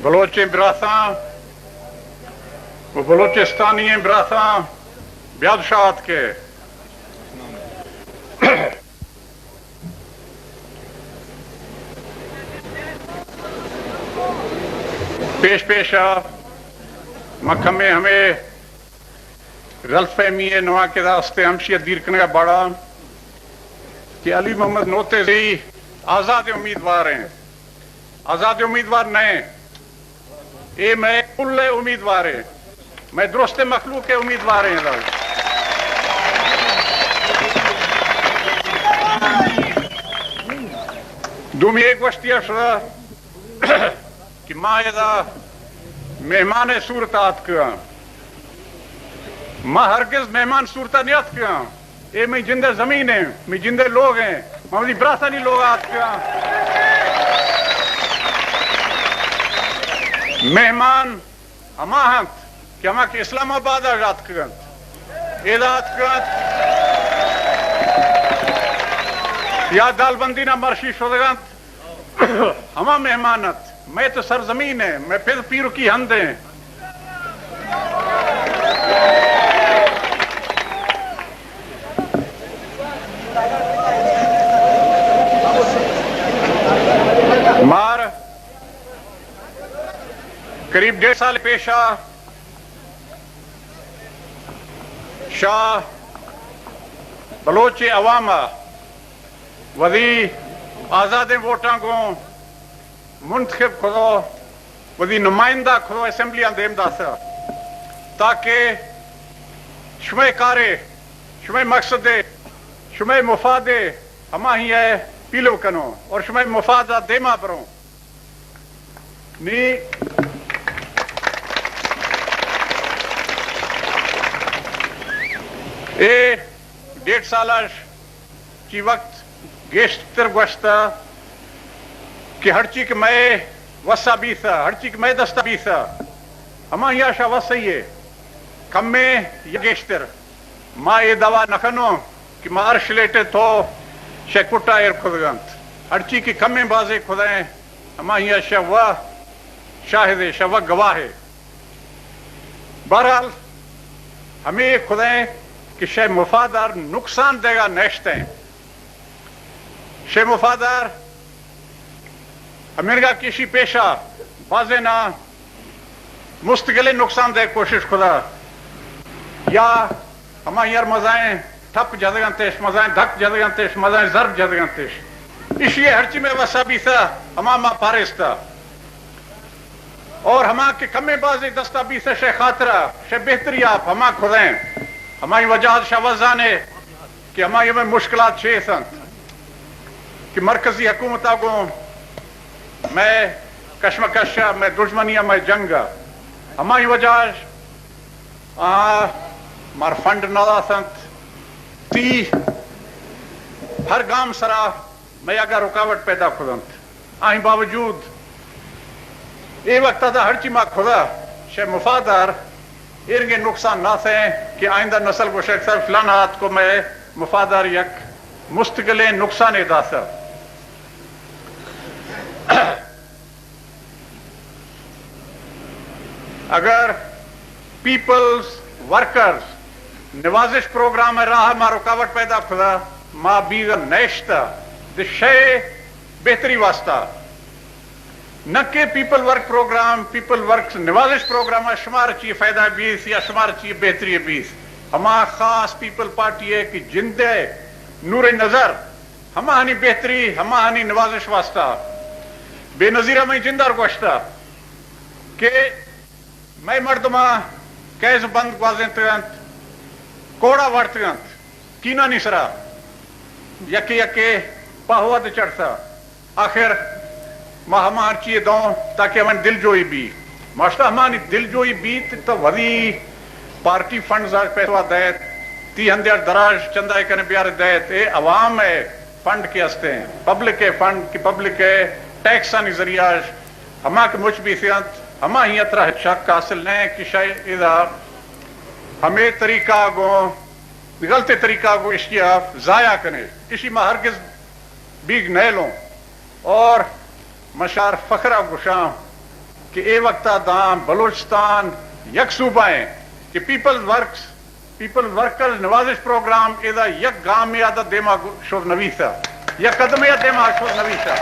بلوچ براساں وہ بلوچستانی براساں بیادشاہت کے پیش پیشہ مکھم میں ہمیں غلط فہمی ہے نواں کے راستے ہمشیت دیر کرنے کا بڑا کہ علی محمد نوتے سے ہی آزاد امیدوار ہیں. آزاد امیدوار نہیں یہ میں کل امیدوار ہیں میں درست مخلوق کے امیدوار ہیں لوگ دومی ایک وشتی اشرا کہ ماں اذا مہمان صورتات کیا ماں ہرگز مہمان صورتات نیت کیا اے میں جندے زمین ہیں میں جندے لوگ ہیں مجھے براسانی لوگ آت کیا مہمان ہما ہنت کہ ہما کہ اسلام آباد آجات کرنت ایدات کرنت یا دال بندی نہ مرشی شدگنت ہما مہمانت میں تو سرزمین ہے میں پھر پیر کی ہند ہیں مار قریب 1.5 سال پیشہ شاہ بلوچ عوامہ وزی آزاد ووٹاں کو منتخب کرو وزی نمائندہ کرو اسمبلی اندیم داسا تاکہ شمع کارے شمع مقصد شمع مفاد ہما ہی ہے پیلو کنو اور شمع مفاد دیما بروں نی اے 1.5 سالش کی وقت گیشتر گوشتا کہ ہر چیک میں وسا بیسا ہر چیک میں دستا بیسا ہما ہی آشا وسا ہے کم میں یا گیشتر ماں یہ دوا نکنو کہ ماں عرش لیٹے تو شے کٹا ایر خودگانت ہر چیک کی کم میں بازے خودائیں ہما ہی آشا وہ شاہد ہے شاہ گواہ ہے. بہرحال ہمیں خدائیں کہ شے مفادار نقصان دے گا نیشتے ہیں شے مفادار امریکہ کسی پیشہ بازے نہ مستقل نقصان دے کوشش خدا یا ہمیں یار مزائیں ٹھپ جدگان تیش مزائیں دھک جدگان تیش مزائیں ضرب جدگان تیش اس لیے ہر چیز میں وسا بھی تھا ہما پارس تھا اور ہما کے کمے بازی دستا بھی سے شے خاطرہ شے بہتری آپ ہما خدائیں ہماری وجہات شاوزان ہے کہ ہماری میں مشکلات شے سنت کہ مرکزی حکومتہ کو میں کشمکشہ میں دشمنیہ میں جنگا ہماری وجہ مار فنڈ ندا سنت تی ہر گام سرا میں اگر رکاوٹ پیدا خودنت آئیں باوجود اے وقت تھا ہر چیز ماں خدا شے مفادار ارگے نقصان نہ سے کہ آئندہ نسل کو شیخ سر فلانات کو میں مفادار یک مستقل نقصان ادا سر اگر پیپلز ورکرز نوازش پروگرام راہ ماں رکاوٹ پیدا خدا ماں بیگر نیشتا دے شے بہتری واسطہ نہ کہ people work programme people work نوازش پروگرام شمار چیئے فائدہ بیس یا شمار چیئے بہتری بیس ہما خاص پیپل پارٹی ہے کہ جندے نور نظر ہما ہنی بہتری ہما ہنی نوازش واسطہ بے نظیرہ میں جندر گوشتا کہ میں مردمہ کیس بند گوازیں تگنت کوڑا ورتگنت کینا نسرا یکی یکی پاہوات چڑھتا آخر ماں ہمار چیئے دوں تاکہ ہمیں دل جوئی بھی ماشتہ ہمانی دل جوئی بھی تو وزی پارٹی فنڈز آج پیسوا دیت تی ہندیار دراج چندہ کرنے بیار دیت اے عوام ہے فنڈ کے ہستے ہیں پبلک ہے فنڈ کی پبلک ہے ٹیکسانی ذریعہ ہما کے مجھ بھی سیانت ہما ہی اترہ شک حاصل نہیں کہ شاید اذا ہمیں طریقہ گو غلط طریقہ گو اشیاء ضائع کرنے اسی میں ہرگز بیگ نہ لوں اور مشار فخرہ گشاں کہ اے وقتہ داں بلوچستان یک صوبہ ہیں کہ پیپلز ورکرز نوازش پروگرام ادا یک گام میں آدھا دیما شد نویسا یا قدم یا دیما شد نویسا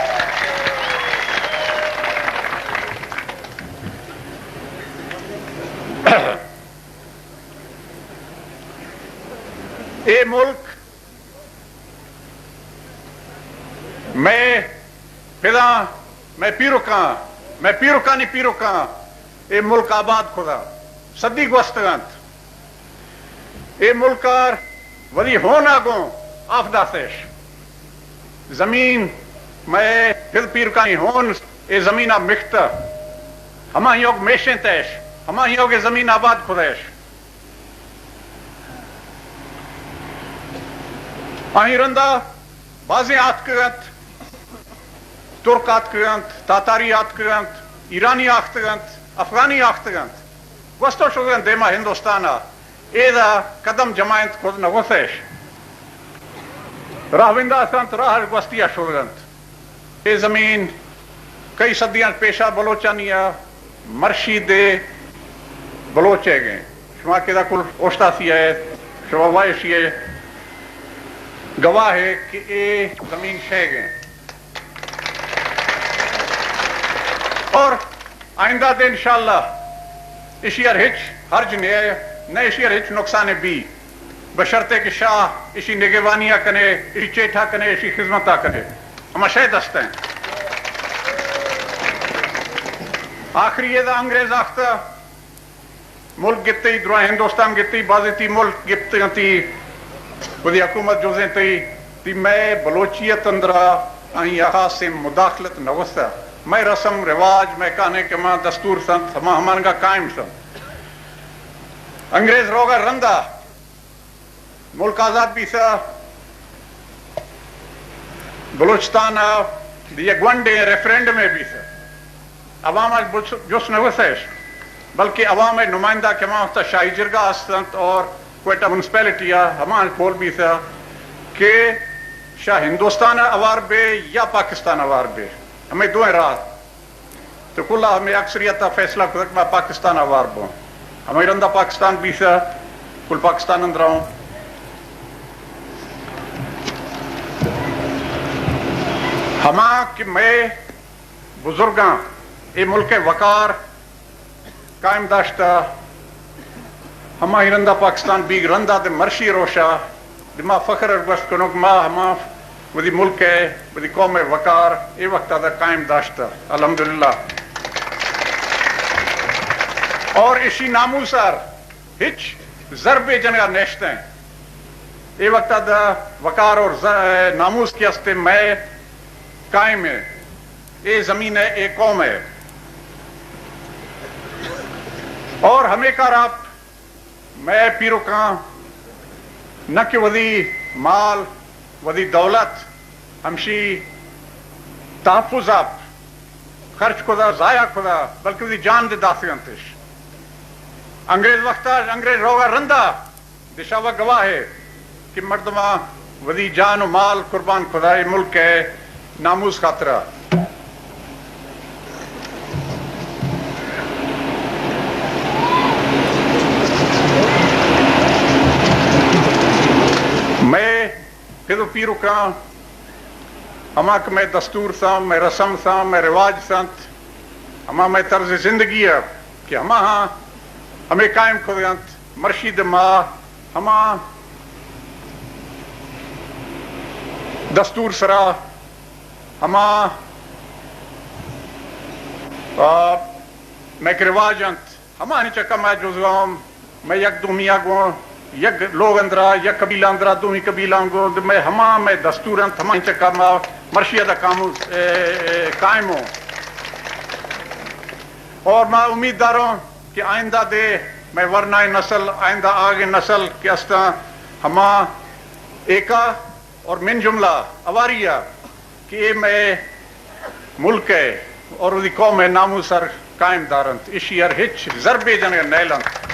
اے ملک میں پھر میں پیروکانی پیروکاں اے ملک آباد خدا صدی گوستگانت اے ملکار ولی ہون آگوں آفدہ سیش زمین میں پھر پیروکانی ہون اے زمینہ مکھتا ہما ہیوگ میشیں تیش ہما ہیوگ زمین آباد خدایش آہیں رندہ بازیں آت کرت ترک آت کرت تاتاری آت کرت ایرانی آت کرت افغانی آت کرت گوستو شدن دیما ہندوستانا ایدہ قدم جماعت خود نگوسیش راہوندہ سنت راہ گوستیا شدن اے زمین کئی صدیاں پیشہ بلوچانیا مرشی دے بلوچے گئے شما کے دا کل اوشتا سی ہے شما وائشی ہے گواہ ہے کہ اے زمین شہ گئے اور آئندہ دے انشاءاللہ اشیار ہچ حرج نہ اشیار ہچ نقصان بھی بشرطے کہ شاہ اسی نگوانیاں کنے اسی چیٹھا کنے اسی خدمتہ کنے ہما شہ دستے ہیں آخری یہ دا انگریز آختہ ملک گتے ہی درہ ہندوستان گتے ہی بازی تی ملک گتے تی ودی حکومت جوزیں تی میں بلوچیت اندرہ آئیں آخاص سے مداخلت نوستا میں رسم رواج میں کہنے کہ ماں دستور سنت ہمان کا قائم سنت انگریز روگا رندہ ملک آزاد بھی سا بلوچستان یک ونڈے ریفرینڈم میں بھی سا عوام جس نوسیش بلکہ عوام نمائندہ کے ماں ہوتا شاہی جرگاہ سنت اور کوئٹہ منسپیلٹی ہمان پول بھی تھا کہ شاہ ہندوستان اوار بے یا پاکستان اوار بے ہمیں دوئیں رات تو کلا ہمیں اکثریت فیصلہ کرک میں پاکستان اوار بوں ہمیں رندہ پاکستان بھی تھا کل پاکستان اندر ہوں ہما کہ میں بزرگاں اے ملک وقار قائم داشتہ ہما ہی رندہ پاکستان بھی رندہ دے مرشی روشا دے ما فخر ارگوست کنوک ما ہما ودی ملک ہے ودی قوم وقار اے وقتہ دا قائم داشتا الحمدللہ اور اسی ناموسار ہچ ضرب جنگا نیشتے ہیں اے وقتہ دا وقار اور ناموس کی ہستے میں قائم ہے اے زمین ہے اے قوم ہے اور ہمیں کار آپ میں پیروکاں نہ کہ ودی مال ودی دولت ہمشی تحفظ آپ خرچ کدا ضائع کدا بلکہ ودی جان دے داسی انتش انگریز وقتہ انگریز روگا رندہ دشاوہ گواہ ہے کہ مردمہ ودی جان و مال قربان کدا یہ ملک ہے ناموس خاطرہ میں پھر پیرو کہاں ہما کہ میں دستور سام میں رسم سام میں رواج سنت ہما میں طرز زندگی ہے کہ ہما ہاں ہمیں قائم کھوگانت مرشید ماں ہما دستور سرا ہما میں رواج انت ہما نہیں چکا میں جزوام میں یک دومیا گو یک لوگ اندرا یک قبیلہ اندرا دومی قبیلہ گو میں ہما میں دستور انت ہما نہیں چکا میں مرشید قائم ہوں اور میں امید داروں کہ آئندہ دے میں ورنہ نسل آئندہ آگے نسل کے اسطح ہما ایکا اور من جملہ اواریہ کہ میں ملک ہے اور وہ قوم ہے نامو سر قائم دارنت اشی ار ہچ ضربے جنگ نیلنت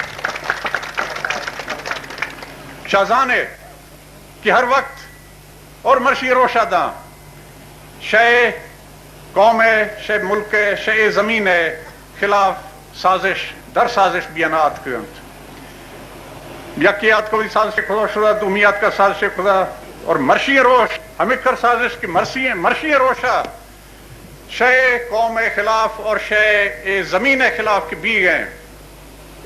شاہزان ہے کہ ہر وقت اور مرشی روشہ داں شے قوم ہے شے ملک ہے شے زمین ہے خلاف سازش در سازش بیانات کرند. یکیات کو بھی سازش خدا شدہ، دومیات کا سازش خدا، اور مرشی روش ہمیں کر سازش کی مرشی روشا شے قوم خلاف اور شے زمین خلاف کی بھی گئے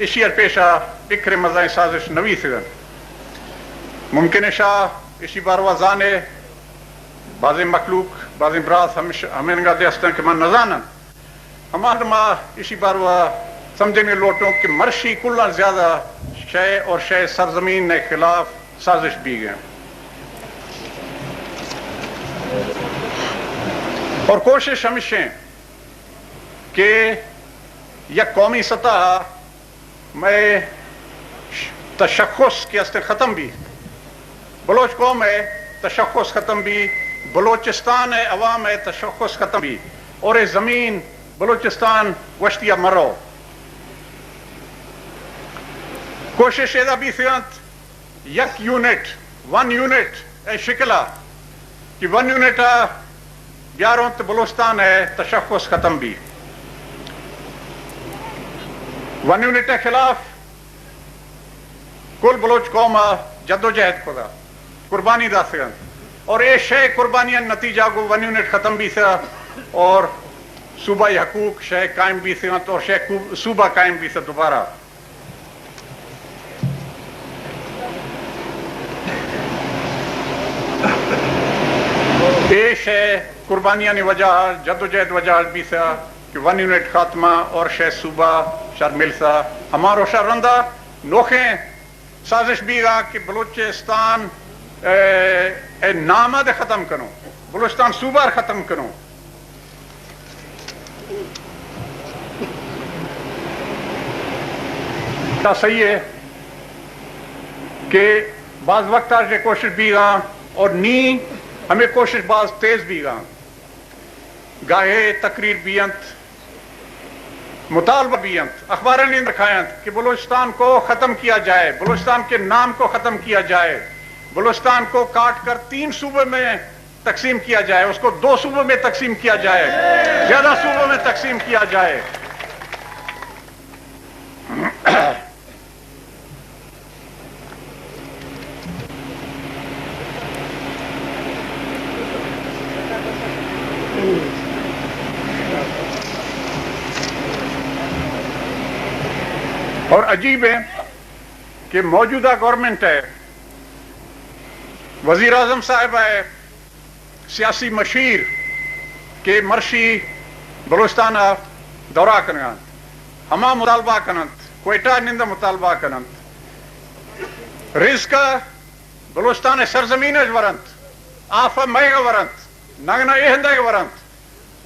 اسی پیشہ اکر مزائیں سازش نوی سگن. ممکن شاہ اسی بار وزانے بعض مخلوق بعض براس ہمیں نگاہ دیستن کہ من نزانن ہمارا ماں اسی بار وہ سمجھنے لوٹوں کہ مرشی کلہ زیادہ شے اور شے سرزمین کے خلاف سازش بھی گئے. اور کوشش ہمیشہ کہ یک قومی سطح میں تشخص کے استے ختم بھی، بلوچ قوم ہے تشخص ختم بھی، بلوچستان ہے عوام ہے تشخص ختم بھی، اور یہ زمین بلوچستان وشتیہ مرو. کوشش ایدہ بھی سیانت یک یونٹ ون یونٹ اے شکلہ کہ ون یونٹ بیاروں تو بلوچستان ہے تشخص ختم بھی. ون یونٹ کے خلاف کل بلوچ قوم جد و جہد خدا قربانی دا سکن، اور اے شے قربانیاں نتیجہ کو ون یونٹ ختم بھی سا اور صوبہ حقوق شے قائم بھی سا اور شے صوبہ قائم بھی سا دوبارہ. اے شے قربانیاں نے وجہ جد و جہد وجہ بھی سا کہ ون یونٹ خاتمہ اور شے صوبہ شرمل سا ہمارو شرندہ نوکھیں سازش بھی گا کہ بلوچستان نامہ دے ختم کروں، بلوچستان صوبہ ختم کروں. تا صحیح ہے کہ بعض وقت آج کوشش بھی گا اور نی ہمیں کوشش بعض تیز بھی گا، گاہے تقریر بیانت مطالبہ بیانت اخباریں نہیں دکھائیں کہ بلوچستان کو ختم کیا جائے، بلوچستان کے نام کو ختم کیا جائے، بلوچستان کو کاٹ کر 3 صوبے میں تقسیم کیا جائے، اس کو 2 صوبوں میں تقسیم کیا جائے، زیادہ صوبوں میں تقسیم کیا جائے. اور عجیب ہے کہ موجودہ گورنمنٹ ہے، وزیر اعظم صاحب ہے، سیاسی مشیر کہ مرشی بلوچستان دورہ کرنا ہما مطالبہ کنند کوئٹہ نندہ مطالبہ کنند رزق بلوچستان سرزمین ورند آفا میگا ورند نگنا اہندہ ورند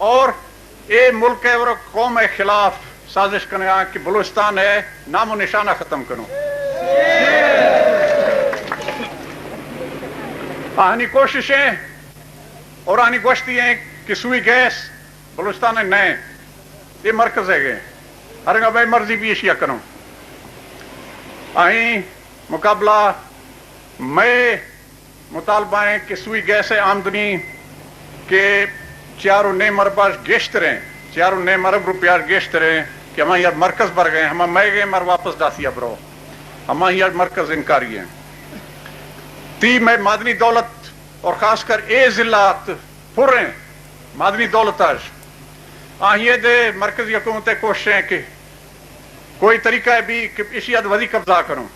اور اے ملک اور قوم خلاف سازش کرنے کہ بلوچستان ہے نام و نشانہ ختم کروں. آہنی کوششیں اور آہنی گوشتی ہیں کہ سوئی گیس بلوچستان ہے نئے یہ مرکز ہے گئے ہرگاہ بے مرضی بھی اشیاء کروں. آہیں مقابلہ میں مطالبہ ہیں کہ سوئی گیس آمدنی کے 4 نئے مربع گیشت رہیں 4 نئے مرب روپیہ گیشت رہیں کہ ہمیں یار مرکز بھر گئے ہمیں میں گئے مر واپس داسیا برو ہمیں یار مرکز انکاری ہیں. تی میں مادنی دولت اور خاص کر اے ضلعات پر ہیں مادنی دولت آہیے دے مرکزی حکومتیں کوششیں کہ کوئی طریقہ ہے بھی کہ اسی وزی قبضہ کروں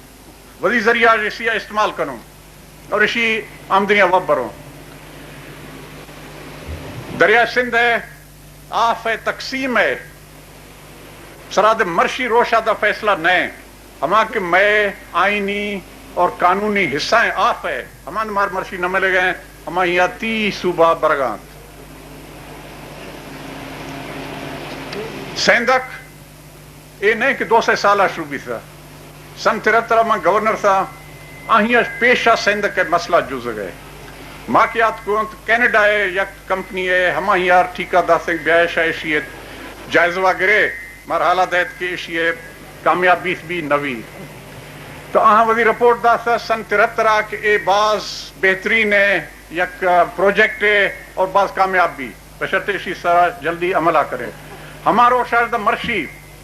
وزی ذریعہ اسی استعمال کروں اور اسی آمدنیاں وب بروں. دریا سندھ ہے آف ہے تقسیم ہے سراد مرشی روشہ دا فیصلہ نئے ہما کہ میں آئینی اور قانونی حصہ ہیں آف ہے ہمان مار مرشی نہ ملے گئے ہما یہاں 30 صوبہ برگانت سیندک یہ نہیں کہ 200 سالہ شروع بھی تھا سن 73 میں گورنر تھا آہیاں پیشہ سیندک کے مسئلہ جز گئے ماکیات کو کینیڈا ہے یا کمپنی ہے ہما یار ٹھیکہ دا سے بیائش ہے اشیت جائزوہ گرے مرحلہ دیت کے اشیت کامیابی بھی نوی تو آہاں وزی رپورٹ دا تھا سن 73 کہ اے بعض بہترین ہے یک پروجیکٹ ہے اور بعض کامیاب بھی بشرط اسی سارا جلدی عملہ کرے. ہمارو شاید مرشی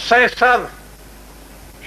600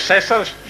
600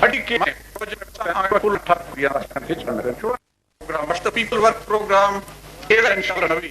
What's the people work program? Here inshallah Navi.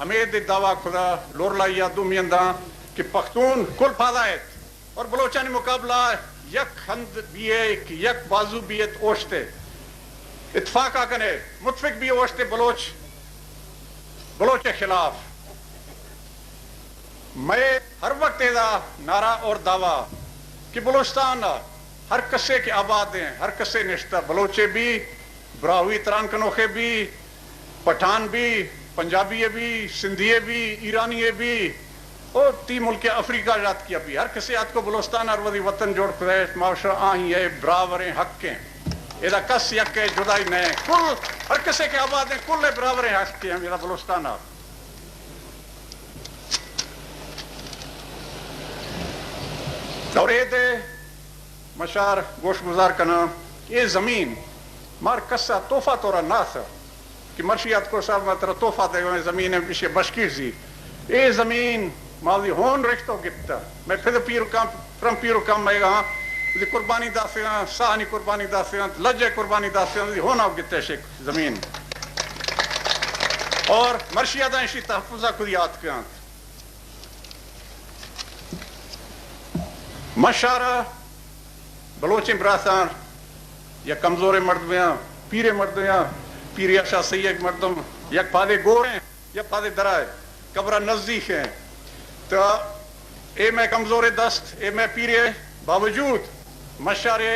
ہمیں دے دعویٰ خدا لورلا یا دومیندہ کہ پختون کل فادائت اور بلوچانی مقابلہ یک ہند بھی ہے یک بازو بھی ہے اوشتے اتفاق آکنے متفق بھی اوشتے بلوچ کے خلاف میں ہر وقت ایدہ نعرہ اور دعویٰ کہ بلوچستان ہر کسے کے آباد ہیں ہر کسے نشتہ بلوچے بھی براہوی ترانکنوخے بھی پٹھان بھی پنجابی بھی سندھیے بھی ایرانی بھی اور تی ملک افریقہ جات کیا بھی ہر کسی آت کو بلوچستان اور وزی وطن جوڑ کرے معاشرہ آہی ہے براوریں حق ہیں ایدہ کس یک ہے جدائی نہیں کل ہر کسی کے آباد ہیں کل براوریں حق ہیں میرا بلوچستان آپ اور ایدے مشار گوش گزار کنا یہ زمین مار کسا توفہ تورا نہ تھا کہ مرشیات کو صاحب مطرح توفہ دے گئے زمین ہے پیشے بشکیر زی یہ زمین ماضی ہون رشتوں گتا میں پھر پیرو کام میں گا قربانی داسیاں ساہنی قربانی داسیاں لجے قربانی داسیاں ہونا گتا شیک زمین اور مرشیات انشی تحفظہ کدیات کے آنت مشارہ بلوچیں براسان یا کمزور مردیاں پیرے مردیاں پیری اشا سید مردم یک پادے گور ہیں یا پادے درائے قبرہ نزدیک ہیں تو اے میں کمزور دست اے میں پیرے باوجود مشارے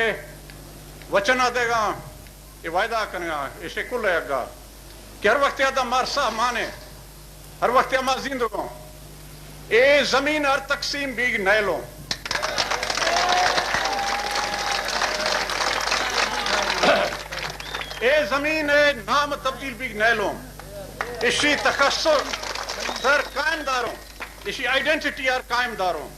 وچنا دے گا اے وعدہ کرنے گا اسے کل ہے گا کہ ہر وقت یادہ مارسا مانے ہر وقت یادہ زندگوں اے زمین ہر تقسیم بھی نیلوں اے زمین ہے نام تبدیل بھی نیلوں اسی تخصص سر قائم داروں اسی آئیڈینٹیٹی اور قائم داروں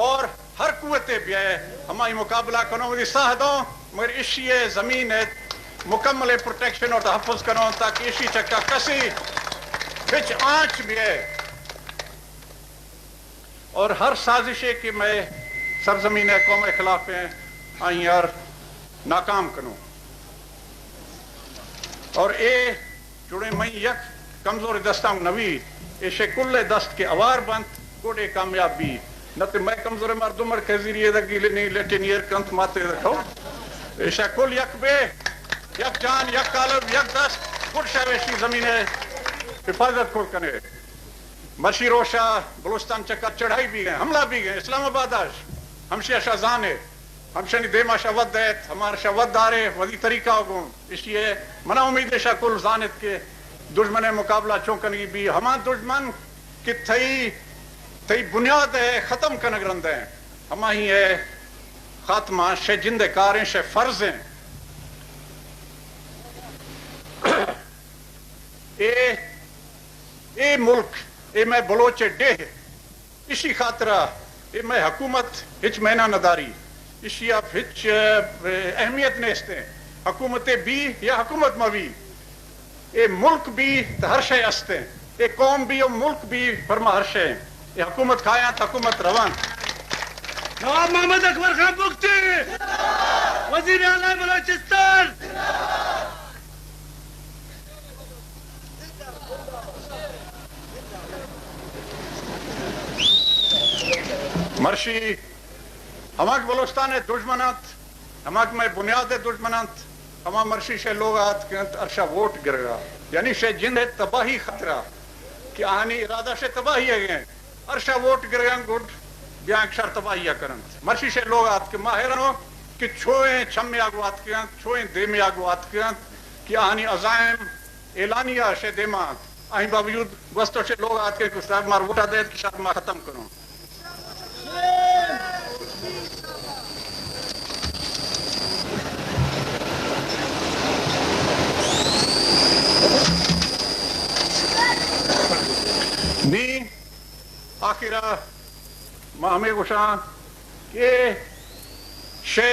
اور ہر قوتیں بھی ہے ہماری مقابلہ کروں گی ساہ دوں مگر اسی زمین ہے مکمل پروٹیکشن اور تحفظ کروں تاکہ اسی چکا کسی بچ آنچ بھی ہے اور ہر سازش ہے کہ میں سرزمین قوم خلاف ہیں آئیں یار ناکام کروں اور اے جڑے میں یک کمزور دستاں نوی ایشے کل دست کے اوار بند گوڑے کامیاب بھی نہ تو میں کمزور مردم اور خزیریے دا گیلے نہیں لیٹینیر کنت ماتے رکھو ایشے کل یک بے یک جان یک کالب یک دست کل شاویشی زمین ہے حفاظت کھول کنے مرشی روشا بلوچستان چکا چڑھائی بھی گئے حملہ بھی گئے اسلام آباد آش ہمشی شازان ہے ہمشنی دیما شود دیت ہمارا شود دارے وزی طریقہ ہوگوں اس لیے منہ امید ہے کل زانت کے دشمن مقابلہ چونکنگی بھی ہمان دشمن کہ تھی بنیاد ہے ختم کنگ رند ہیں ہما ہی ہے خاتمہ شے جند کاریں شے فرض ہیں اے ملک اے میں بلوچے ڈے اسی خاطرہ اے میں حکومت ہچ مہینہ نداری اسی آپ ہچ اہمیت نیستے ہیں حکومتیں بھی یا حکومت موی اے ملک بھی ہر شے استے ہیں اے قوم بھی اور ملک بھی فرما ہر شے ہیں اے حکومت کھایا تو حکومت روان نواب محمد اکبر خان بگٹی وزیر اعلیٰ بلوچستان مرشی ہماک بلوچستان ہے دشمنات ہماک میں بنیاد ہے دشمنات ہما مرشی شے لوگ آت کنت ارشا ووٹ گر گا یعنی شے جن ہے تباہی خطرہ کہ آہنی ارادہ شے تباہی ہے گئے ارشا ووٹ گر گا گوڑ بیاں اکشار تباہی کرنت مرشی شے لوگ آت کہ ماہرانو کہ چھوئیں چھمی آگو آت کنت چھوئیں دیمی آگو آت کنت کہ آہنی عزائم اعلانیہ شے دیمات آہی باوجود گوستو شے لوگ آت کنت کہ صاحب مار ووٹا دیت کہ شاید مار ختم کروں نی آخرہ ہمیں گوشاں کہ شے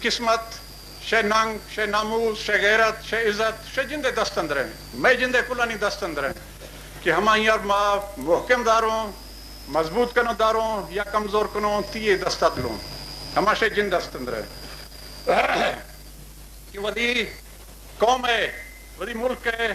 قسمت شے ننگ شے ناموز شے غیرت شے عزت شے جندے دست اندر ہیں میں جندے کلانی دست اندر ہیں کہ ہمیں یار محکم داروں مضبوط کنو داروں یا کمزور کنو تیئے دستہ دلوں ہمیں شے جن دست اندر ہیں کہ ودی قوم ہے ودی ملک ہے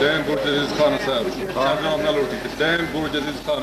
Dame Burjadiz Khan sahab, Shahram na loti. Dame Burjadiz Khan,